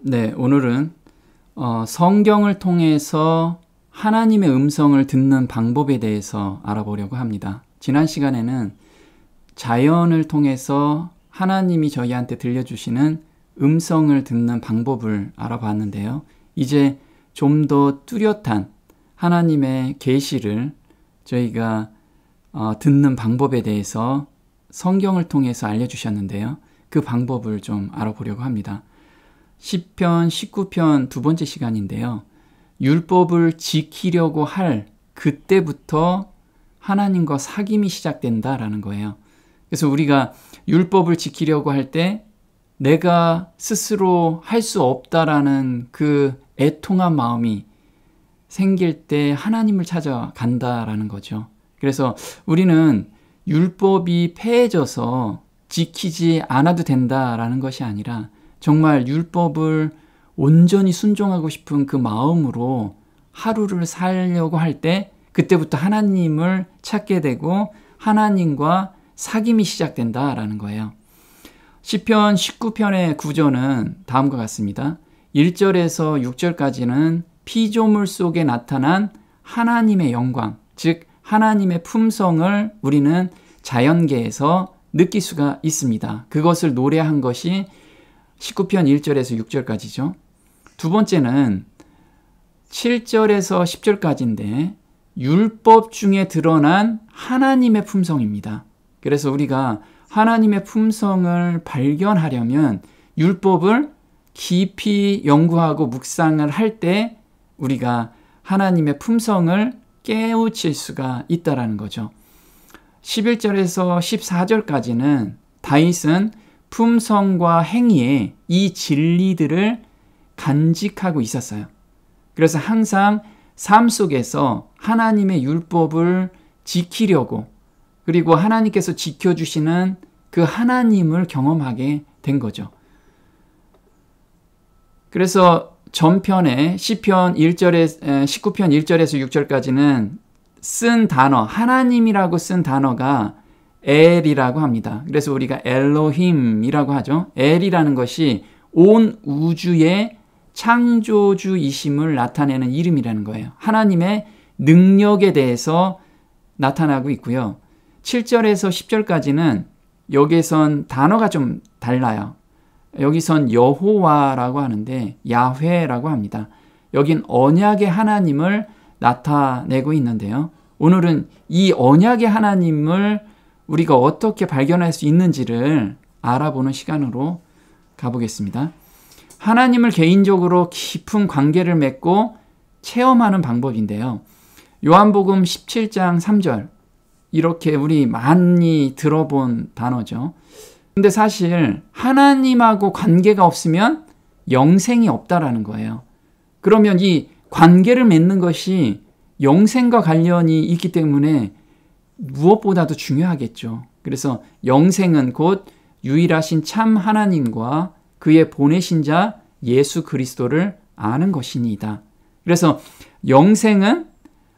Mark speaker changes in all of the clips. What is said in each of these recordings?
Speaker 1: 네, 오늘은 성경을 통해서 하나님의 음성을 듣는 방법에 대해서 알아보려고 합니다. 지난 시간에는 자연을 통해서 하나님이 저희한테 들려주시는 음성을 듣는 방법을 알아봤는데요. 이제 좀 더 뚜렷한 하나님의 계시를 저희가 듣는 방법에 대해서 성경을 통해서 알려주셨는데요. 그 방법을 좀 알아보려고 합니다. 시편 19편 두 번째 시간인데요. 율법을 지키려고 할 그때부터 하나님과 사귐이 시작된다라는 거예요. 그래서 우리가 율법을 지키려고 할 때 내가 스스로 할 수 없다라는 그 애통한 마음이 생길 때 하나님을 찾아간다라는 거죠. 그래서 우리는 율법이 폐해져서 지키지 않아도 된다라는 것이 아니라 정말 율법을 온전히 순종하고 싶은 그 마음으로 하루를 살려고 할 때 그때부터 하나님을 찾게 되고 하나님과 사귐이 시작된다라는 거예요. 시편 19편의 구조는 다음과 같습니다. 1절에서 6절까지는 피조물 속에 나타난 하나님의 영광, 즉 하나님의 품성을 우리는 자연계에서 느낄 수가 있습니다. 그것을 노래한 것이 19편 1절에서 6절까지죠. 두 번째는 7절에서 10절까지인데 율법 중에 드러난 하나님의 품성입니다. 그래서 우리가 하나님의 품성을 발견하려면 율법을 깊이 연구하고 묵상을 할 때 우리가 하나님의 품성을 깨우칠 수가 있다는 거죠. 11절에서 14절까지는 다윗은 품성과 행위에 이 진리들을 간직하고 있었어요. 그래서 항상 삶 속에서 하나님의 율법을 지키려고 그리고 하나님께서 지켜주시는 그 하나님을 경험하게 된 거죠. 그래서 전편에 시편 19편 1절에서 6절까지는 쓴 단어, 하나님이라고 쓴 단어가 엘이라고 합니다. 그래서 우리가 엘로힘이라고 하죠. 엘이라는 것이 온 우주의 창조주이심을 나타내는 이름이라는 거예요. 하나님의 능력에 대해서 나타나고 있고요. 7절에서 10절까지는 여기선 단어가 좀 달라요. 여기선 여호와라고 하는데 야훼라고 합니다. 여긴 언약의 하나님을 나타내고 있는데요. 오늘은 이 언약의 하나님을 우리가 어떻게 발견할 수 있는지를 알아보는 시간으로 가보겠습니다. 하나님을 개인적으로 깊은 관계를 맺고 체험하는 방법인데요. 요한복음 17장 3절 이렇게 우리 많이 들어본 단어죠. 근데 사실 하나님하고 관계가 없으면 영생이 없다라는 거예요. 그러면 이 관계를 맺는 것이 영생과 관련이 있기 때문에 무엇보다도 중요하겠죠. 그래서 영생은 곧 유일하신 참 하나님과 그의 보내신 자 예수 그리스도를 아는 것이니이다. 그래서 영생은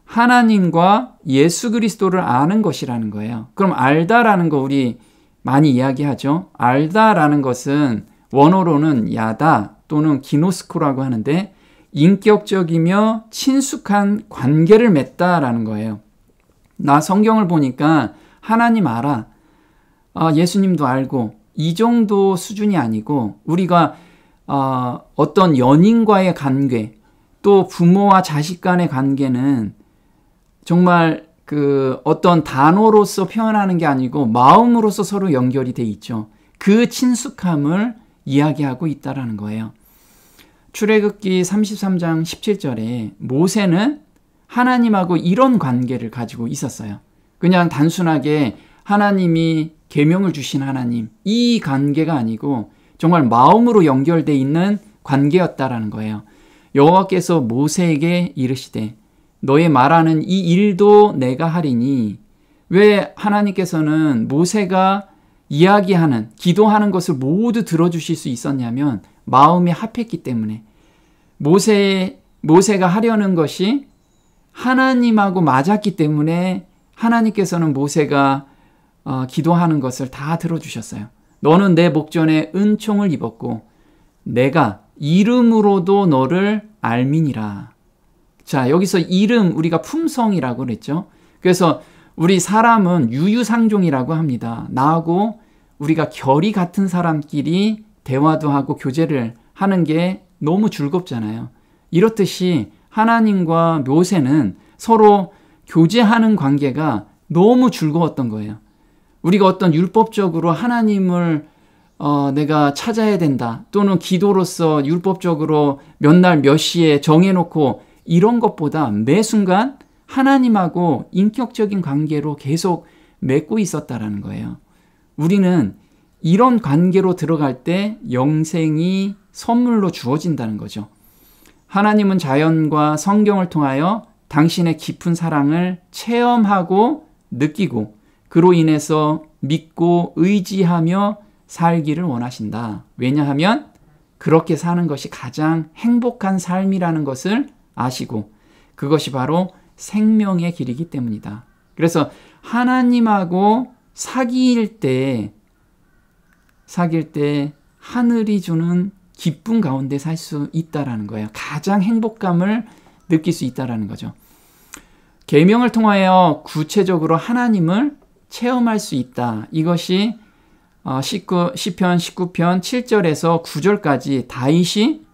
Speaker 1: 하나님과 예수 그리스도를 아는 것이라는 거예요. 그럼 알다라는 거 우리 많이 이야기하죠. 알다라는 것은 원어로는 야다 또는 기노스코라고 하는데 인격적이며 친숙한 관계를 맺다라는 거예요. 나 성경을 보니까 하나님 알아. 예수님도 알고 이 정도 수준이 아니고 우리가 어떤 연인과의 관계 또 부모와 자식 간의 관계는 정말 그 어떤 단어로서 표현하는 게 아니고 마음으로서 서로 연결이 돼 있죠. 그 친숙함을 이야기하고 있다라는 거예요. 출애굽기 33장 17절에 모세는 하나님하고 이런 관계를 가지고 있었어요. 그냥 단순하게 하나님이 계명을 주신 하나님 이 관계가 아니고 정말 마음으로 연결돼 있는 관계였다라는 거예요. 여호와께서 모세에게 이르시되 너의 말하는 이 일도 내가 하리니 왜 하나님께서는 모세가 이야기하는 기도하는 것을 모두 들어주실 수 있었냐면 마음이 합했기 때문에 모세가 하려는 것이 하나님하고 맞았기 때문에 하나님께서는 모세가 기도하는 것을 다 들어주셨어요. 너는 내 목전에 은총을 입었고 내가 이름으로도 너를 알미니라. 자, 여기서 이름 우리가 품성이라고 그랬죠. 그래서 우리 사람은 유유상종이라고 합니다. 나하고 우리가 결이 같은 사람끼리 대화도 하고 교제를 하는 게 너무 즐겁잖아요. 이렇듯이 하나님과 모세는 서로 교제하는 관계가 너무 즐거웠던 거예요. 우리가 어떤 율법적으로 하나님을 내가 찾아야 된다, 또는 기도로서 율법적으로 몇 날 몇 시에 정해놓고 이런 것보다 매 순간 하나님하고 인격적인 관계로 계속 맺고 있었다라는 거예요. 우리는 이런 관계로 들어갈 때 영생이 선물로 주어진다는 거죠. 하나님은 자연과 성경을 통하여 당신의 깊은 사랑을 체험하고 느끼고 그로 인해서 믿고 의지하며 살기를 원하신다. 왜냐하면 그렇게 사는 것이 가장 행복한 삶이라는 것을 아시고 그것이 바로 생명의 길이기 때문이다. 그래서 하나님하고 사귈 때 하늘이 주는 기쁨 가운데 살 수 있다라는 거예요. 가장 행복감을 느낄 수 있다라는 거죠. 계명을 통하여 구체적으로 하나님을 체험할 수 있다. 이것이 시편 19편 7절에서 9절까지 다윗이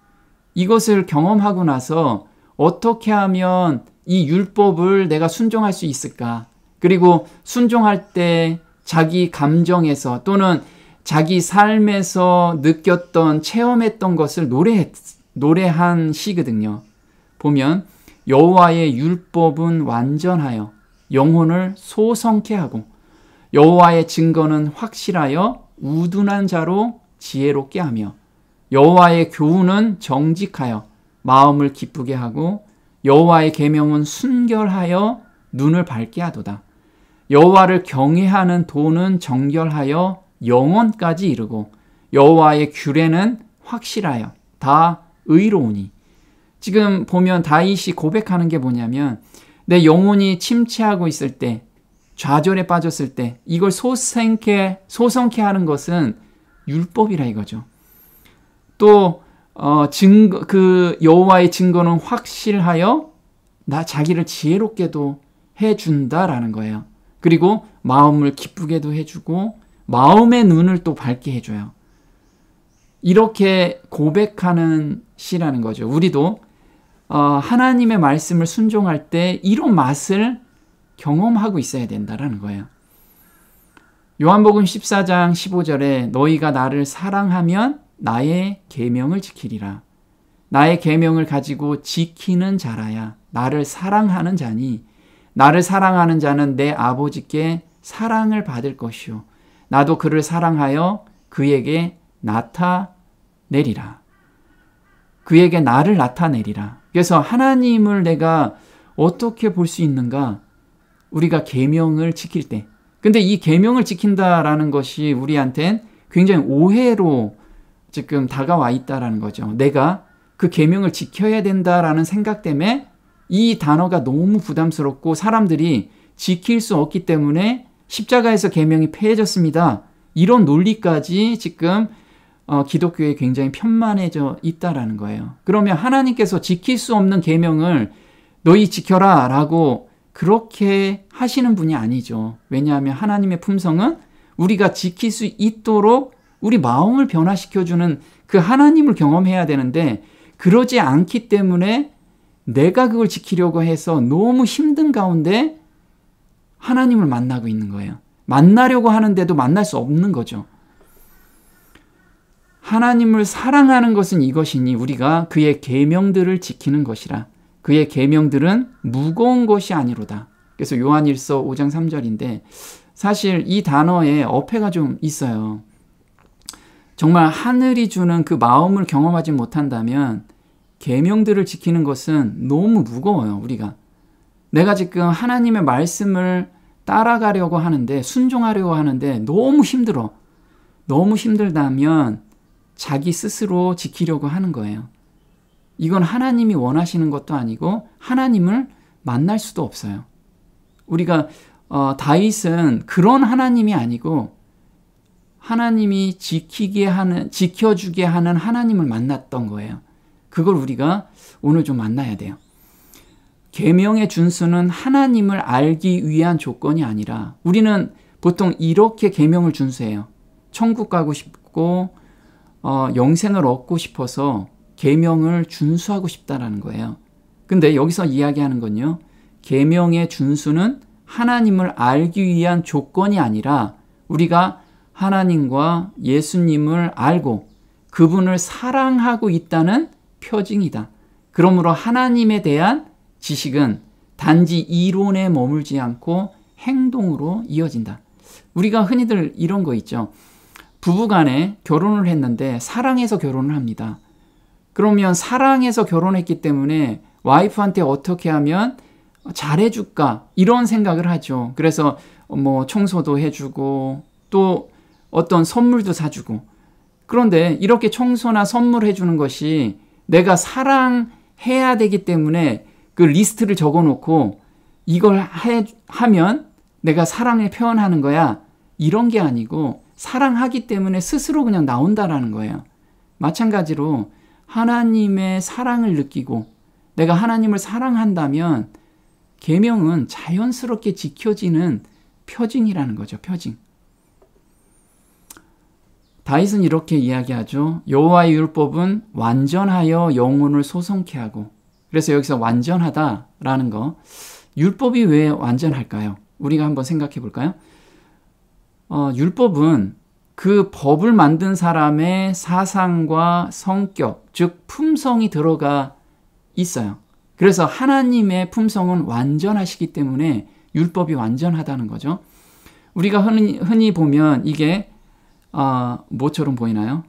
Speaker 1: 이것을 경험하고 나서 어떻게 하면 이 율법을 내가 순종할 수 있을까? 그리고 순종할 때 자기 감정에서 또는 자기 삶에서 느꼈던 체험했던 것을 노래한 시거든요. 보면 여호와의 율법은 완전하여 영혼을 소성케 하고 여호와의 증거는 확실하여 우둔한 자로 지혜롭게 하며 여호와의 교훈은 정직하여 마음을 기쁘게 하고 여호와의 계명은 순결하여 눈을 밝게 하도다. 여호와를 경외하는 도는 정결하여 영원까지 이르고 여호와의 규례는 확실하여 다 의로우니. 지금 보면 다윗이 고백하는 게 뭐냐면 내 영혼이 침체하고 있을 때, 좌절에 빠졌을 때 이걸 소성케 하는 것은 율법이라 이거죠. 또 그 여호와의 증거는 확실하여 자기를 지혜롭게도 해준다라는 거예요. 그리고 마음을 기쁘게도 해주고 마음의 눈을 또 밝게 해줘요. 이렇게 고백하는 시라는 거죠. 우리도 하나님의 말씀을 순종할 때 이런 맛을 경험하고 있어야 된다라는 거예요. 요한복음 14장 15절에 너희가 나를 사랑하면 나의 계명을 지키리라. 나의 계명을 가지고 지키는 자라야 나를 사랑하는 자니 나를 사랑하는 자는 내 아버지께 사랑을 받을 것이요 나도 그를 사랑하여 그에게 나타내리라. 그에게 나를 나타내리라. 그래서 하나님을 내가 어떻게 볼 수 있는가? 우리가 계명을 지킬 때. 근데 이 계명을 지킨다라는 것이 우리한텐 굉장히 오해로 지금 다가와 있다라는 거죠. 내가 그 계명을 지켜야 된다라는 생각 때문에 이 단어가 너무 부담스럽고 사람들이 지킬 수 없기 때문에 십자가에서 계명이 폐해졌습니다. 이런 논리까지 지금 기독교에 굉장히 편만해져 있다라는 거예요. 그러면 하나님께서 지킬 수 없는 계명을 너희 지켜라 라고 그렇게 하시는 분이 아니죠. 왜냐하면 하나님의 품성은 우리가 지킬 수 있도록 우리 마음을 변화시켜주는 그 하나님을 경험해야 되는데 그러지 않기 때문에 내가 그걸 지키려고 해서 너무 힘든 가운데 하나님을 만나고 있는 거예요. 만나려고 하는데도 만날 수 없는 거죠. 하나님을 사랑하는 것은 이것이니 우리가 그의 계명들을 지키는 것이라. 그의 계명들은 무거운 것이 아니로다. 그래서 요한일서 5장 3절인데 사실 이 단어에 어폐가 좀 있어요. 정말 하늘이 주는 그 마음을 경험하지 못한다면 계명들을 지키는 것은 너무 무거워요. 우리가 내가 지금 하나님의 말씀을 따라가려고 하는데 순종하려고 하는데 너무 힘들어. 너무 힘들다면 자기 스스로 지키려고 하는 거예요. 이건 하나님이 원하시는 것도 아니고 하나님을 만날 수도 없어요. 우리가 다윗은 그런 하나님이 아니고 하나님이 지켜주게 하는 하나님을 만났던 거예요. 그걸 우리가 오늘 좀 만나야 돼요. 계명의 준수는 하나님을 알기 위한 조건이 아니라 우리는 보통 이렇게 계명을 준수해요. 천국 가고 싶고 영생을 얻고 싶어서 계명을 준수하고 싶다라는 거예요. 근데 여기서 이야기하는 건요. 계명의 준수는 하나님을 알기 위한 조건이 아니라 우리가 하나님과 예수님을 알고 그분을 사랑하고 있다는 표징이다. 그러므로 하나님에 대한 지식은 단지 이론에 머물지 않고 행동으로 이어진다. 우리가 흔히들 이런 거 있죠. 부부간에 결혼을 했는데 사랑해서 결혼을 합니다. 그러면 사랑해서 결혼했기 때문에 와이프한테 어떻게 하면 잘해줄까 이런 생각을 하죠. 그래서 뭐 청소도 해주고 또 어떤 선물도 사주고. 그런데 이렇게 청소나 선물해 주는 것이 내가 사랑해야 되기 때문에 그 리스트를 적어놓고 이걸 하면 내가 사랑을 표현하는 거야. 이런 게 아니고 사랑하기 때문에 스스로 그냥 나온다라는 거예요. 마찬가지로 하나님의 사랑을 느끼고 내가 하나님을 사랑한다면 계명은 자연스럽게 지켜지는 표징이라는 거죠. 표징. 다윗은 이렇게 이야기하죠. 여호와의 율법은 완전하여 영혼을 소성케 하고. 그래서 여기서 완전하다라는 거. 율법이 왜 완전할까요? 우리가 한번 생각해 볼까요? 율법은 그 법을 만든 사람의 사상과 성격, 즉 품성이 들어가 있어요. 그래서 하나님의 품성은 완전하시기 때문에 율법이 완전하다는 거죠. 우리가 흔히 보면 이게 뭐처럼 보이나요?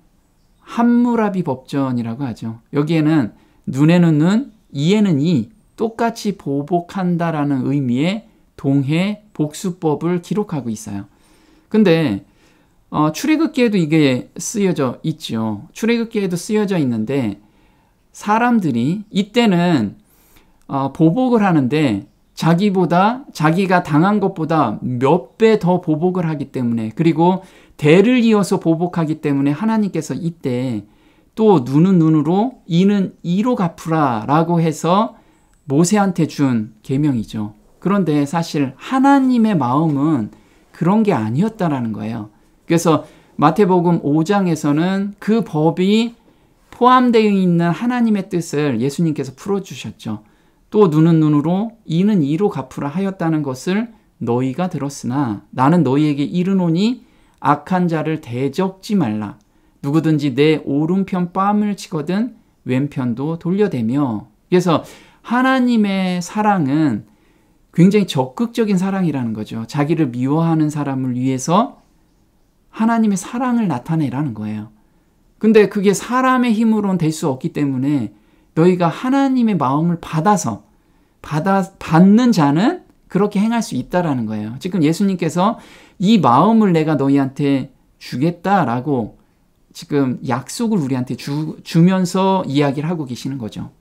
Speaker 1: 함무라비 법전이라고 하죠. 여기에는 눈에는 눈, 이에는 이, 똑같이 보복한다라는 의미의 동해 복수법을 기록하고 있어요. 근데 출애굽기에도 이게 쓰여져 있죠. 출애굽기에도 쓰여져 있는데 사람들이 이때는 보복을 하는데 자기가 당한 것보다 몇 배 더 보복을 하기 때문에, 그리고 대를 이어서 보복하기 때문에 하나님께서 이때 또 눈은 눈으로 이는 이로 갚으라 라고 해서 모세한테 준 계명이죠. 그런데 사실 하나님의 마음은 그런 게 아니었다라는 거예요. 그래서 마태복음 5장에서는 그 법이 포함되어 있는 하나님의 뜻을 예수님께서 풀어주셨죠. 또 눈은 눈으로 이는 이로 갚으라 하였다는 것을 너희가 들었으나 나는 너희에게 이르노니 악한 자를 대적지 말라. 누구든지 내 오른편 뺨을 치거든 왼편도 돌려대며. 그래서 하나님의 사랑은 굉장히 적극적인 사랑이라는 거죠. 자기를 미워하는 사람을 위해서 하나님의 사랑을 나타내라는 거예요. 근데 그게 사람의 힘으로는 될 수 없기 때문에 너희가 하나님의 마음을 받는 자는 그렇게 행할 수 있다라는 거예요. 지금 예수님께서 이 마음을 내가 너희한테 주겠다라고 지금 약속을 우리한테 주면서 이야기를 하고 계시는 거죠.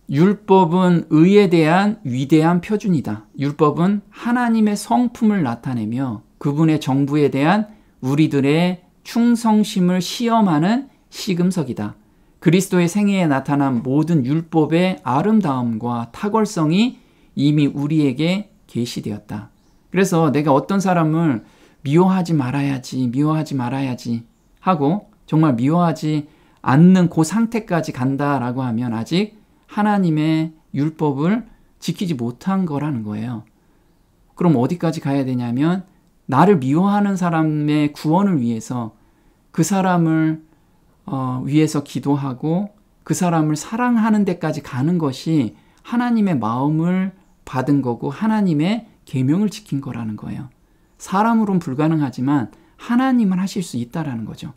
Speaker 1: 율법은 의에 대한 위대한 표준이다. 율법은 하나님의 성품을 나타내며 그분의 정부에 대한 우리들의 충성심을 시험하는 시금석이다. 그리스도의 생애에 나타난 모든 율법의 아름다움과 탁월성이 이미 우리에게 계시되었다. 그래서 내가 어떤 사람을 미워하지 말아야지 하고 정말 미워하지 않는 그 상태까지 간다라고 하면 아직 하나님의 율법을 지키지 못한 거라는 거예요. 그럼 어디까지 가야 되냐면 나를 미워하는 사람의 구원을 위해서 그 사람을 위해서 기도하고 그 사람을 사랑하는 데까지 가는 것이 하나님의 마음을 받은 거고 하나님의 계명을 지킨 거라는 거예요. 사람으로는 불가능하지만 하나님은 하실 수 있다라는 거죠.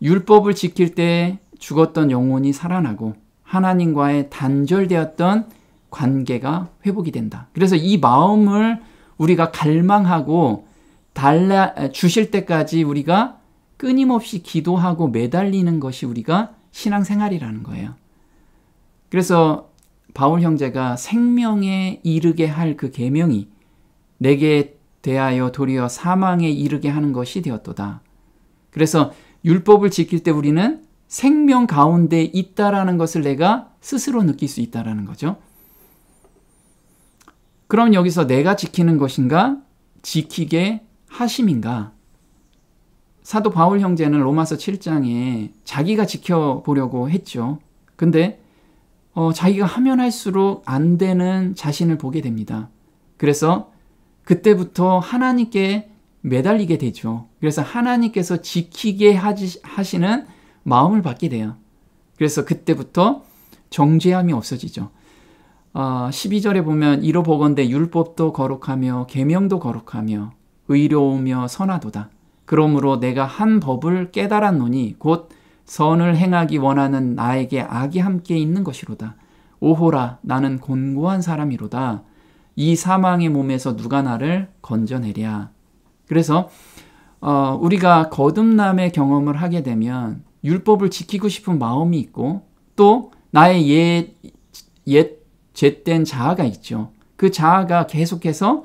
Speaker 1: 율법을 지킬 때 죽었던 영혼이 살아나고 하나님과의 단절되었던 관계가 회복이 된다. 그래서 이 마음을 우리가 갈망하고 주실 때까지 우리가 끊임없이 기도하고 매달리는 것이 우리가 신앙생활이라는 거예요. 그래서 바울 형제가 생명에 이르게 할 그 계명이 내게 대하여 도리어 사망에 이르게 하는 것이 되었도다. 그래서 율법을 지킬 때 우리는 생명 가운데 있다라는 것을 내가 스스로 느낄 수 있다라는 거죠. 그럼 여기서 내가 지키는 것인가? 지키게 하심인가? 사도 바울 형제는 로마서 7장에 자기가 지켜보려고 했죠. 근데 자기가 하면 할수록 안 되는 자신을 보게 됩니다. 그래서 그때부터 하나님께 매달리게 되죠. 그래서 하나님께서 지키게 하시는 마음을 받게 돼요. 그래서 그때부터 정죄함이 없어지죠. 12절에 보면 이로 보건대 율법도 거룩하며 계명도 거룩하며 의로우며 선하도다. 그러므로 내가 한 법을 깨달았노니 곧 선을 행하기 원하는 나에게 악이 함께 있는 것이로다. 오호라 나는 곤고한 사람이로다. 이 사망의 몸에서 누가 나를 건져내랴. 그래서 우리가 거듭남의 경험을 하게 되면 율법을 지키고 싶은 마음이 있고 또 나의 옛 죄된 자아가 있죠. 그 자아가 계속해서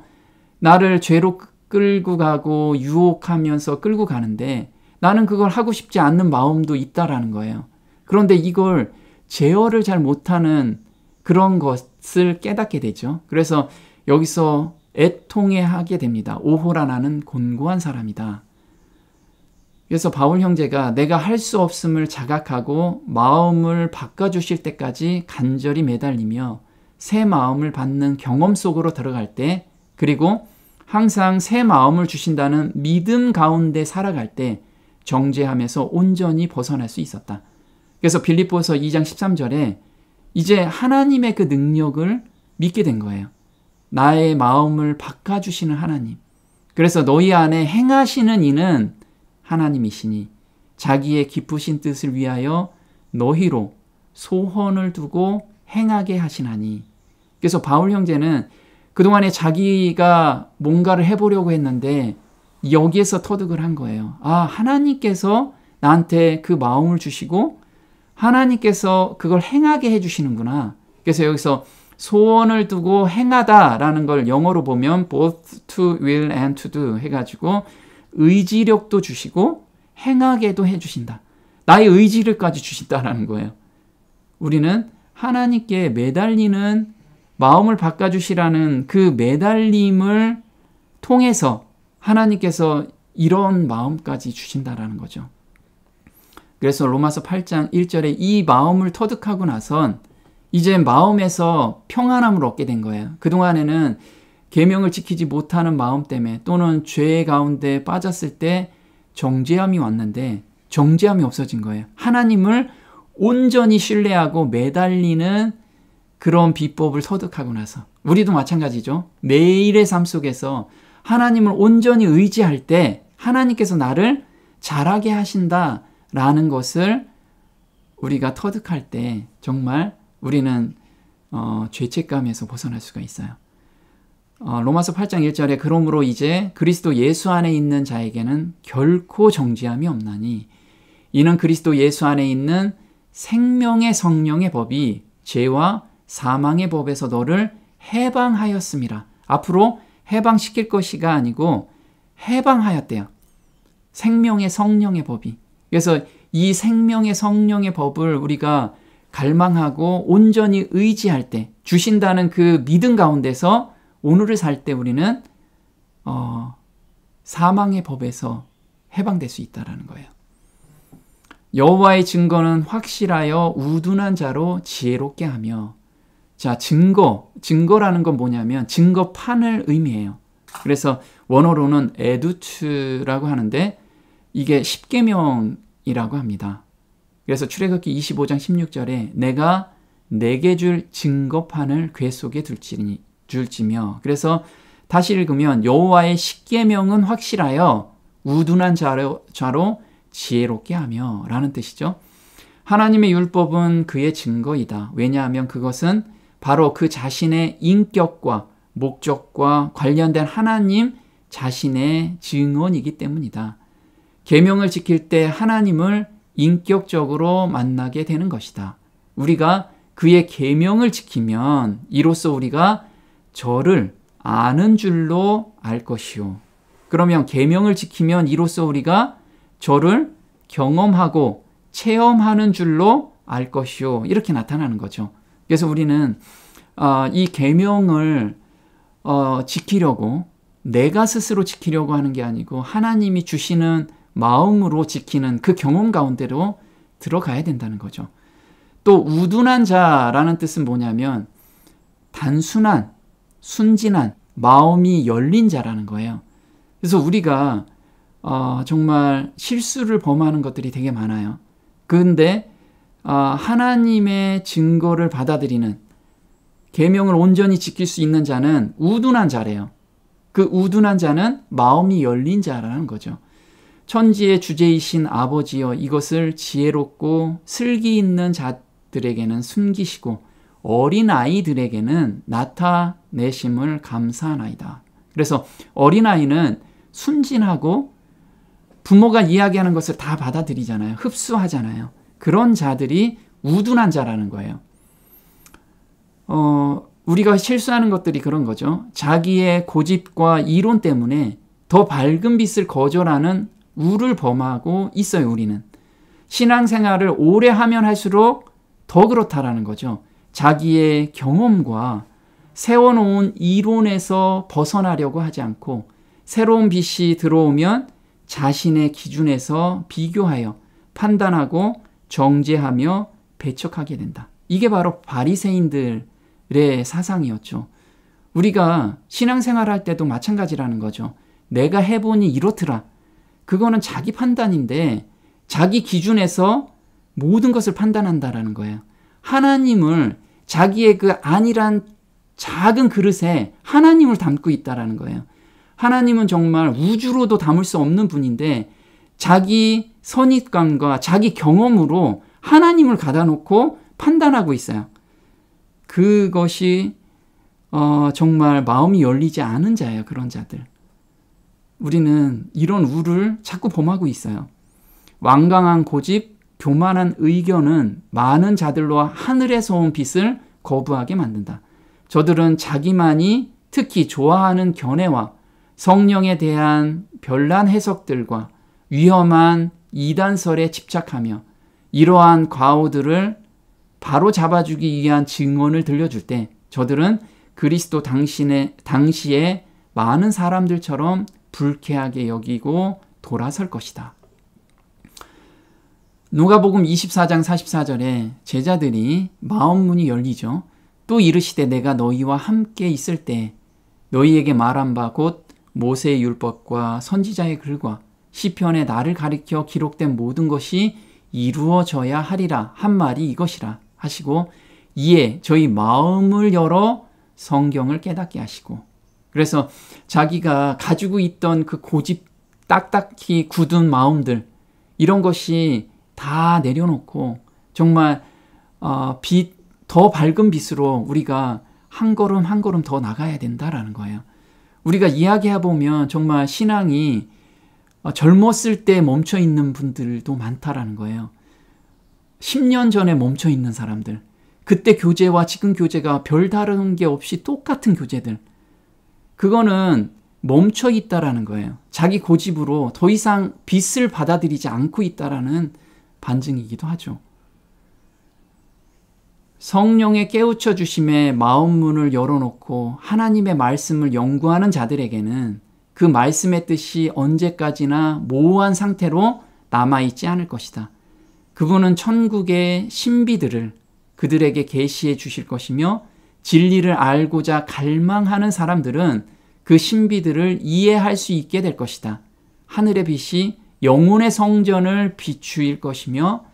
Speaker 1: 나를 죄로 끌고 가고 유혹하면서 끌고 가는데 나는 그걸 하고 싶지 않는 마음도 있다라는 거예요. 그런데 이걸 제어를 잘 못하는 그런 것을 깨닫게 되죠. 그래서 여기서 애통해 하게 됩니다. 오호라 나는 곤고한 사람이다. 그래서 바울 형제가 내가 할 수 없음을 자각하고 마음을 바꿔주실 때까지 간절히 매달리며 새 마음을 받는 경험 속으로 들어갈 때, 그리고 항상 새 마음을 주신다는 믿음 가운데 살아갈 때 정죄함에서 온전히 벗어날 수 있었다. 그래서 빌립보서 2장 13절에 이제 하나님의 그 능력을 믿게 된 거예요. 나의 마음을 바꿔주시는 하나님. 그래서 너희 안에 행하시는 이는 하나님이시니 자기의 기쁘신 뜻을 위하여 너희로 소원을 두고 행하게 하시나니. 그래서 바울 형제는 그동안에 자기가 뭔가를 해보려고 했는데 여기에서 터득을 한 거예요. 하나님께서 나한테 그 마음을 주시고 하나님께서 그걸 행하게 해주시는구나. 그래서 여기서 소원을 두고 행하다라는 걸 영어로 보면 both to will and to do 해가지고 의지력도 주시고 행하게도 해주신다. 나의 의지력까지 주신다라는 거예요. 우리는 하나님께 매달리는 마음을 바꿔주시라는 그 매달림을 통해서 하나님께서 이런 마음까지 주신다라는 거죠. 그래서 로마서 8장 1절에 이 마음을 터득하고 나선 이제 마음에서 평안함을 얻게 된 거예요. 그동안에는 계명을 지키지 못하는 마음 때문에 또는 죄 가운데 빠졌을 때 정죄함이 왔는데 정죄함이 없어진 거예요. 하나님을 온전히 신뢰하고 매달리는 그런 비법을 터득하고 나서 우리도 마찬가지죠. 매일의 삶 속에서 하나님을 온전히 의지할 때 하나님께서 나를 잘하게 하신다라는 것을 우리가 터득할 때 정말 우리는 죄책감에서 벗어날 수가 있어요. 로마서 8장 1절에 그러므로 이제 그리스도 예수 안에 있는 자에게는 결코 정죄함이 없나니 이는 그리스도 예수 안에 있는 생명의 성령의 법이 죄와 사망의 법에서 너를 해방하였음이라. 앞으로 해방시킬 것이가 아니고 해방하였대요. 생명의 성령의 법이. 그래서 이 생명의 성령의 법을 우리가 갈망하고 온전히 의지할 때 주신다는 그 믿음 가운데서 오늘을 살 때 우리는 사망의 법에서 해방될 수 있다는 거예요. 여호와의 증거는 확실하여 우둔한 자로 지혜롭게 하며. 자, 증거라는 건 뭐냐면 증거판을 의미해요. 그래서 원어로는 에두츠라고 하는데 이게 십계명이라고 합니다. 그래서 출애굽기 25장 16절에 내가 내게 줄 증거판을 궤 속에 둘지며. 그래서 다시 읽으면 여호와의 십계명은 확실하여 우둔한 자로 지혜롭게 하며 라는 뜻이죠. 하나님의 율법은 그의 증거이다. 왜냐하면 그것은 바로 그 자신의 인격과 목적과 관련된 하나님 자신의 증언이기 때문이다. 계명을 지킬 때 하나님을 인격적으로 만나게 되는 것이다. 우리가 그의 계명을 지키면 이로써 우리가 저를 아는 줄로 알 것이요. 그러면 계명을 지키면 이로써 우리가 저를 경험하고 체험하는 줄로 알 것이요. 이렇게 나타나는 거죠. 그래서 우리는 이 계명을 지키려고 내가 스스로 지키려고 하는 게 아니고 하나님이 주시는 마음으로 지키는 그 경험 가운데로 들어가야 된다는 거죠. 또 우둔한 자라는 뜻은 뭐냐면 단순한, 순진한, 마음이 열린 자라는 거예요. 그래서 우리가 정말 실수를 범하는 것들이 되게 많아요. 그런데 하나님의 증거를 받아들이는 계명을 온전히 지킬 수 있는 자는 우둔한 자래요. 그 우둔한 자는 마음이 열린 자라는 거죠. 천지의 주제이신 아버지여 이것을 지혜롭고 슬기 있는 자들에게는 숨기시고 어린아이들에게는 나타내심을 감사하나이다. 그래서 어린아이는 순진하고 부모가 이야기하는 것을 다 받아들이잖아요. 흡수하잖아요. 그런 자들이 우둔한 자라는 거예요. 우리가 실수하는 것들이 그런 거죠. 자기의 고집과 이론 때문에 더 밝은 빛을 거절하는 우를 범하고 있어요, 우리는. 신앙생활을 오래 하면 할수록 더 그렇다라는 거죠. 자기의 경험과 세워놓은 이론에서 벗어나려고 하지 않고 새로운 빛이 들어오면 자신의 기준에서 비교하여 판단하고 정죄하며 배척하게 된다. 이게 바로 바리새인들의 사상이었죠. 우리가 신앙생활할 때도 마찬가지라는 거죠. 내가 해보니 이렇더라. 그거는 자기 판단인데 자기 기준에서 모든 것을 판단한다라는 거예요. 하나님을 자기의 그 안일한 작은 그릇에 하나님을 담고 있다라는 거예요. 하나님은 정말 우주로도 담을 수 없는 분인데 자기 선입관과 자기 경험으로 하나님을 가다 놓고 판단하고 있어요. 그것이 정말 마음이 열리지 않은 자예요. 그런 자들. 우리는 이런 우를 자꾸 범하고 있어요. 완강한 고집, 교만한 의견은 많은 자들로 하늘에서 온 빛을 거부하게 만든다. 저들은 자기만이 특히 좋아하는 견해와 성령에 대한 별난 해석들과 위험한 이단설에 집착하며 이러한 과오들을 바로 잡아주기 위한 증언을 들려줄 때 저들은 그리스도 당시에 많은 사람들처럼 불쾌하게 여기고 돌아설 것이다. 누가복음 24장 44절에 제자들이 마음문이 열리죠. 또 이르시되 내가 너희와 함께 있을 때 너희에게 말한 바 곧 모세의 율법과 선지자의 글과 시편에 나를 가리켜 기록된 모든 것이 이루어져야 하리라 한 말이 이것이라 하시고 이에 저희 마음을 열어 성경을 깨닫게 하시고 그래서 자기가 가지고 있던 그 고집 딱딱히 굳은 마음들 이런 것이 다 내려놓고 정말 더 밝은 빛으로 우리가 한 걸음 한 걸음 더 나가야 된다라는 거예요. 우리가 이야기해보면 정말 신앙이 젊었을 때 멈춰있는 분들도 많다라는 거예요. 10년 전에 멈춰있는 사람들, 그때 교제와 지금 교제가 별다른 게 없이 똑같은 교제들, 그거는 멈춰있다라는 거예요. 자기 고집으로 더 이상 빛을 받아들이지 않고 있다라는 반증이기도 하죠. 성령의 깨우쳐 주심에 마음문을 열어놓고 하나님의 말씀을 연구하는 자들에게는 그 말씀의 뜻이 언제까지나 모호한 상태로 남아있지 않을 것이다. 그분은 천국의 신비들을 그들에게 계시해 주실 것이며 진리를 알고자 갈망하는 사람들은 그 신비들을 이해할 수 있게 될 것이다. 하늘의 빛이 영혼의 성전을 비추일 것이며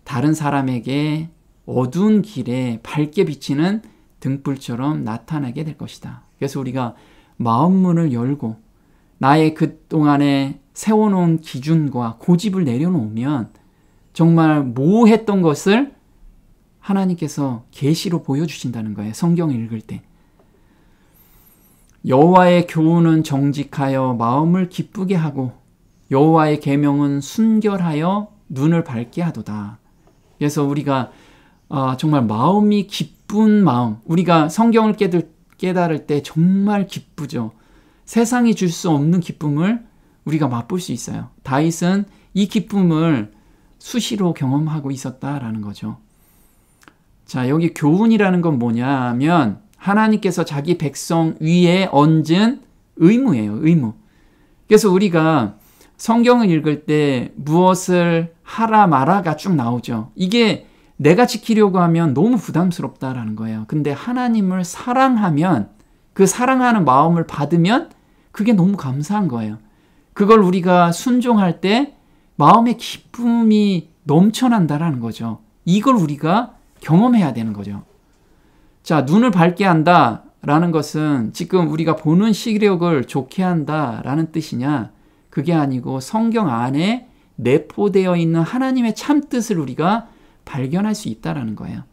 Speaker 1: 다른 사람에게 어두운 길에 밝게 비치는 등불처럼 나타나게 될 것이다. 그래서 우리가 마음문을 열고 나의 그동안에 세워놓은 기준과 고집을 내려놓으면 정말 모호했던 것을 하나님께서 계시로 보여주신다는 거예요. 성경을 읽을 때. 여호와의 교훈은 정직하여 마음을 기쁘게 하고 여호와의 계명은 순결하여 눈을 밝게 하도다. 그래서 우리가 정말 마음이 기쁜 마음, 우리가 성경을 깨달을 때 정말 기쁘죠. 세상이 줄 수 없는 기쁨을 우리가 맛볼 수 있어요. 다윗은 이 기쁨을 수시로 경험하고 있었다라는 거죠. 자, 여기 교훈이라는 건 뭐냐면 하나님께서 자기 백성 위에 얹은 의무예요. 의무. 그래서 우리가 성경을 읽을 때 무엇을 하라 마라가 쭉 나오죠. 이게 내가 지키려고 하면 너무 부담스럽다라는 거예요. 근데 하나님을 사랑하면 그 사랑하는 마음을 받으면 그게 너무 감사한 거예요. 그걸 우리가 순종할 때 마음의 기쁨이 넘쳐난다라는 거죠. 이걸 우리가 경험해야 되는 거죠. 자, 눈을 밝게 한다라는 것은 지금 우리가 보는 시력을 좋게 한다라는 뜻이냐? 그게 아니고 성경 안에 내포되어 있는 하나님의 참뜻을 우리가 발견할 수 있다라는 거예요.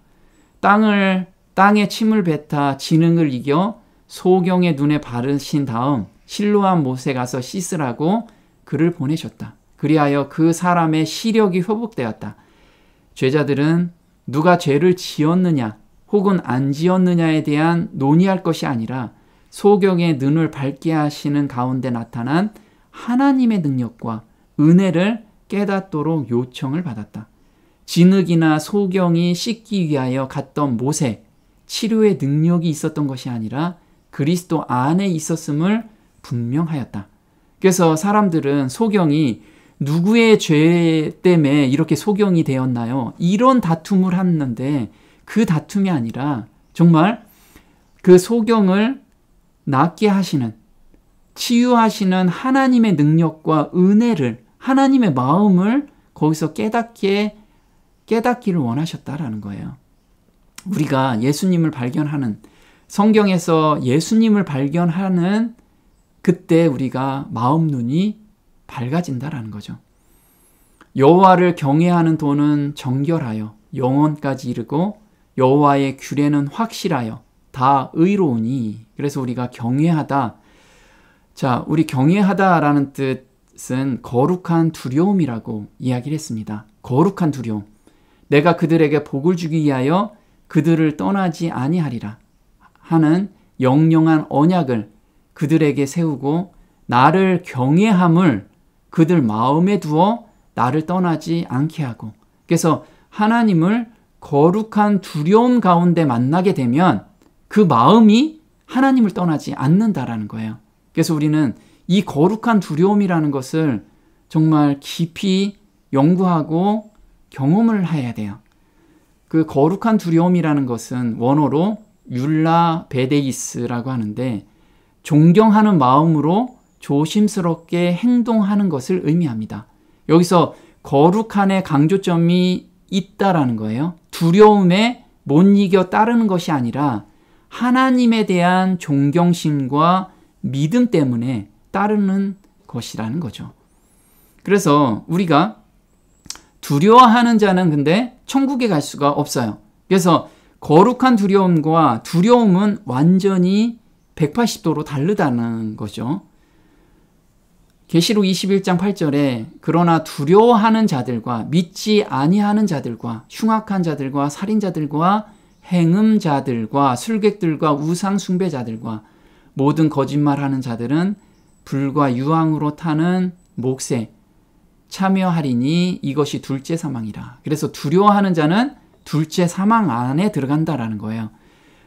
Speaker 1: 땅에 침을 뱉아 지능을 이겨 소경의 눈에 바르신 다음 실로암 못에 가서 씻으라고 그를 보내셨다. 그리하여 그 사람의 시력이 회복되었다. 죄자들은 누가 죄를 지었느냐 혹은 안 지었느냐에 대한 논의할 것이 아니라 소경의 눈을 밝게 하시는 가운데 나타난 하나님의 능력과 은혜를 깨닫도록 요청을 받았다. 진흙이나 소경이 씻기 위하여 갔던 못에 치료의 능력이 있었던 것이 아니라 그리스도 안에 있었음을 분명하였다. 그래서 사람들은 소경이 누구의 죄 때문에 이렇게 소경이 되었나요? 이런 다툼을 하는데 그 다툼이 아니라 정말 그 소경을 낫게 하시는, 치유하시는 하나님의 능력과 은혜를, 하나님의 마음을 거기서 깨닫기를 원하셨다라는 거예요. 우리가 예수님을 발견하는, 성경에서 예수님을 발견하는 그때 우리가 마음 눈이 밝아진다라는 거죠. 여호와를 경외하는 도는 정결하여 영원까지 이르고 여호와의 규례는 확실하여 다 의로우니. 그래서 우리가 경외하다. 자, 우리 경외하다라는 뜻은 거룩한 두려움이라고 이야기를 했습니다. 거룩한 두려움. 내가 그들에게 복을 주기 위하여 그들을 떠나지 아니하리라 하는 영영한 언약을 그들에게 세우고 나를 경외함을 그들 마음에 두어 나를 떠나지 않게 하고. 그래서 하나님을 거룩한 두려움 가운데 만나게 되면 그 마음이 하나님을 떠나지 않는다라는 거예요. 그래서 우리는 이 거룩한 두려움이라는 것을 정말 깊이 연구하고 경험을 해야 돼요. 그 거룩한 두려움이라는 것은 원어로 율라 베데이스라고 하는데 존경하는 마음으로 조심스럽게 행동하는 것을 의미합니다. 여기서 거룩한의 강조점이 있다라는 거예요. 두려움에 못 이겨 따르는 것이 아니라 하나님에 대한 존경심과 믿음 때문에 따르는 것이라는 거죠. 그래서 우리가 두려워하는 자는 근데 천국에 갈 수가 없어요. 그래서 거룩한 두려움과 두려움은 완전히 180도로 다르다는 거죠. 계시록 21장 8절에 그러나 두려워하는 자들과 믿지 아니하는 자들과 흉악한 자들과 살인자들과 행음자들과 술객들과 우상 숭배자들과 모든 거짓말하는 자들은 불과 유황으로 타는 몫에 참여하리니 이것이 둘째 사망이라. 그래서 두려워하는 자는 둘째 사망 안에 들어간다라는 거예요.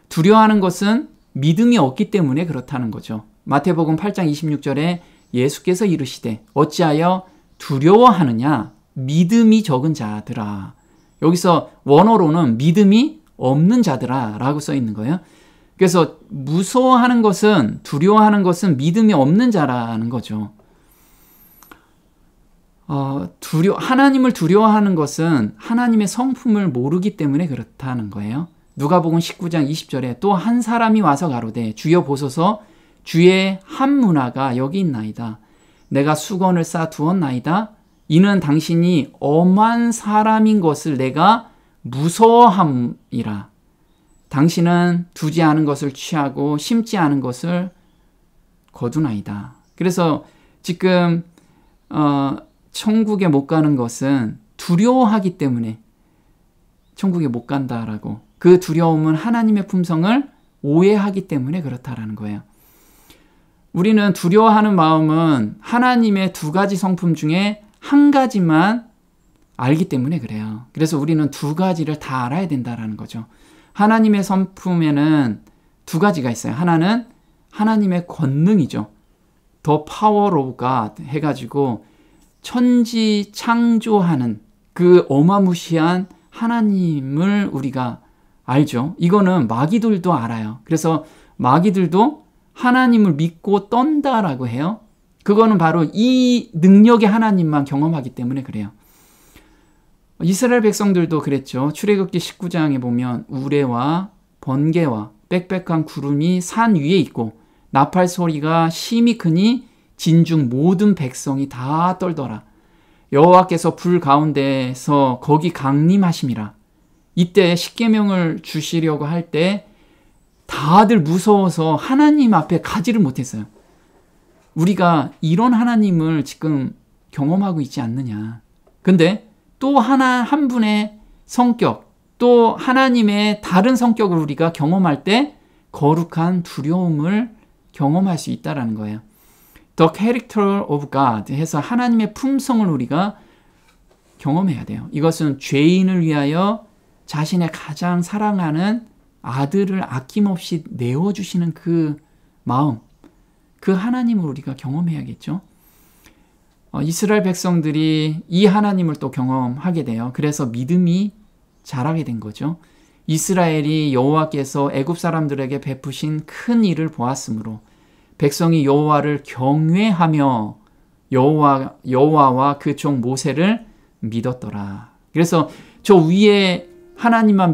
Speaker 1: 두려워하는 것은 믿음이 없기 때문에 그렇다는 거죠. 마태복음 8장 26절에 예수께서 이르시되 어찌하여 두려워하느냐 믿음이 적은 자들아. 여기서 원어로는 믿음이 없는 자들아 라고 써 있는 거예요. 그래서 무서워하는 것은, 두려워하는 것은 믿음이 없는 자라는 거죠. 하나님을 두려워하는 것은 하나님의 성품을 모르기 때문에 그렇다는 거예요. 누가복음 19장 20절에 또 한 사람이 와서 가로되 주여 보소서 주의 한 문화가 여기 있나이다. 내가 수건을 싸 두었나이다. 이는 당신이 엄한 사람인 것을 내가 무서워함이라. 당신은 두지 않은 것을 취하고 심지 않은 것을 거두나이다. 그래서 지금 천국에 못 가는 것은 두려워하기 때문에 천국에 못 간다라고. 그 두려움은 하나님의 품성을 오해하기 때문에 그렇다라는 거예요. 우리는 두려워하는 마음은 하나님의 두 가지 성품 중에 한 가지만 알기 때문에 그래요. 그래서 우리는 두 가지를 다 알아야 된다라는 거죠. 하나님의 성품에는 두 가지가 있어요. 하나는 하나님의 권능이죠. The power of God 해가지고 천지 창조하는 그 어마무시한 하나님을 우리가 알죠. 이거는 마귀들도 알아요. 그래서 마귀들도 하나님을 믿고 떤다라고 해요. 그거는 바로 이 능력의 하나님만 경험하기 때문에 그래요. 이스라엘 백성들도 그랬죠. 출애굽기 19장에 보면 우레와 번개와 빽빽한 구름이 산 위에 있고 나팔 소리가 심히 크니 진중 모든 백성이 다 떨더라. 여호와께서 불 가운데서 거기 강림하심이라. 이때 십계명을 주시려고 할 때 다들 무서워서 하나님 앞에 가지를 못했어요. 우리가 이런 하나님을 지금 경험하고 있지 않느냐. 근데 또 한 분의 성격, 또 하나님의 다른 성격을 우리가 경험할 때 거룩한 두려움을 경험할 수 있다는 거예요. The character of God 해서 하나님의 품성을 우리가 경험해야 돼요. 이것은 죄인을 위하여 자신의 가장 사랑하는 아들을 아낌없이 내어주시는 그 마음, 그 하나님을 우리가 경험해야겠죠. 이스라엘 백성들이 이 하나님을 또 경험하게 돼요. 그래서 믿음이 자라게 된 거죠. 이스라엘이 여호와께서 애굽 사람들에게 베푸신 큰 일을 보았으므로 백성이 여호와를 경외하며 여호와와 그 종 모세를 믿었더라. 그래서 저 위에 하나님만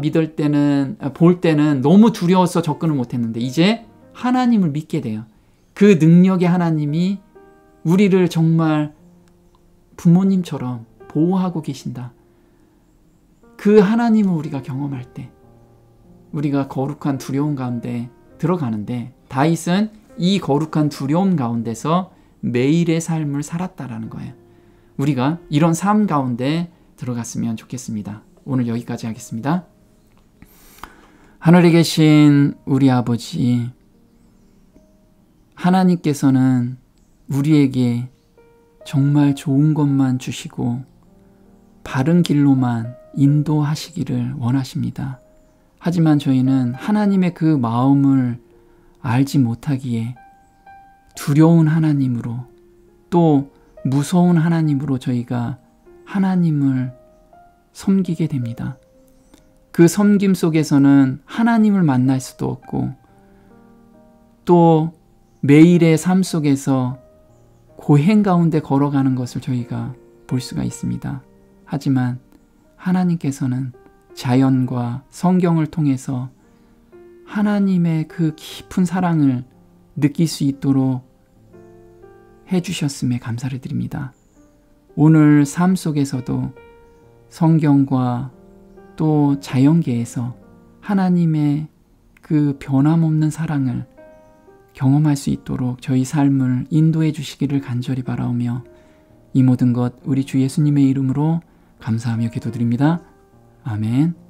Speaker 1: 볼 때는 너무 두려워서 접근을 못했는데 이제 하나님을 믿게 돼요. 그 능력의 하나님이 우리를 정말 부모님처럼 보호하고 계신다. 그 하나님을 우리가 경험할 때 우리가 거룩한 두려움 가운데 들어가는데 다윗은 이 거룩한 두려움 가운데서 매일의 삶을 살았다라는 거예요. 우리가 이런 삶 가운데 들어갔으면 좋겠습니다. 오늘 여기까지 하겠습니다. 하늘에 계신 우리 아버지, 하나님께서는 우리에게 정말 좋은 것만 주시고 바른 길로만 인도하시기를 원하십니다. 하지만 저희는 하나님의 그 마음을 알지 못하기에 두려운 하나님으로 또 무서운 하나님으로 저희가 하나님을 섬기게 됩니다. 그 섬김 속에서는 하나님을 만날 수도 없고 또 매일의 삶 속에서 고행 가운데 걸어가는 것을 저희가 볼 수가 있습니다. 하지만 하나님께서는 자연과 성경을 통해서 하나님의 그 깊은 사랑을 느낄 수 있도록 해주셨음에 감사를 드립니다. 오늘 삶 속에서도 성경과 또 자연계에서 하나님의 그 변함없는 사랑을 경험할 수 있도록 저희 삶을 인도해 주시기를 간절히 바라오며 이 모든 것 우리 주 예수님의 이름으로 감사하며 기도드립니다. 아멘.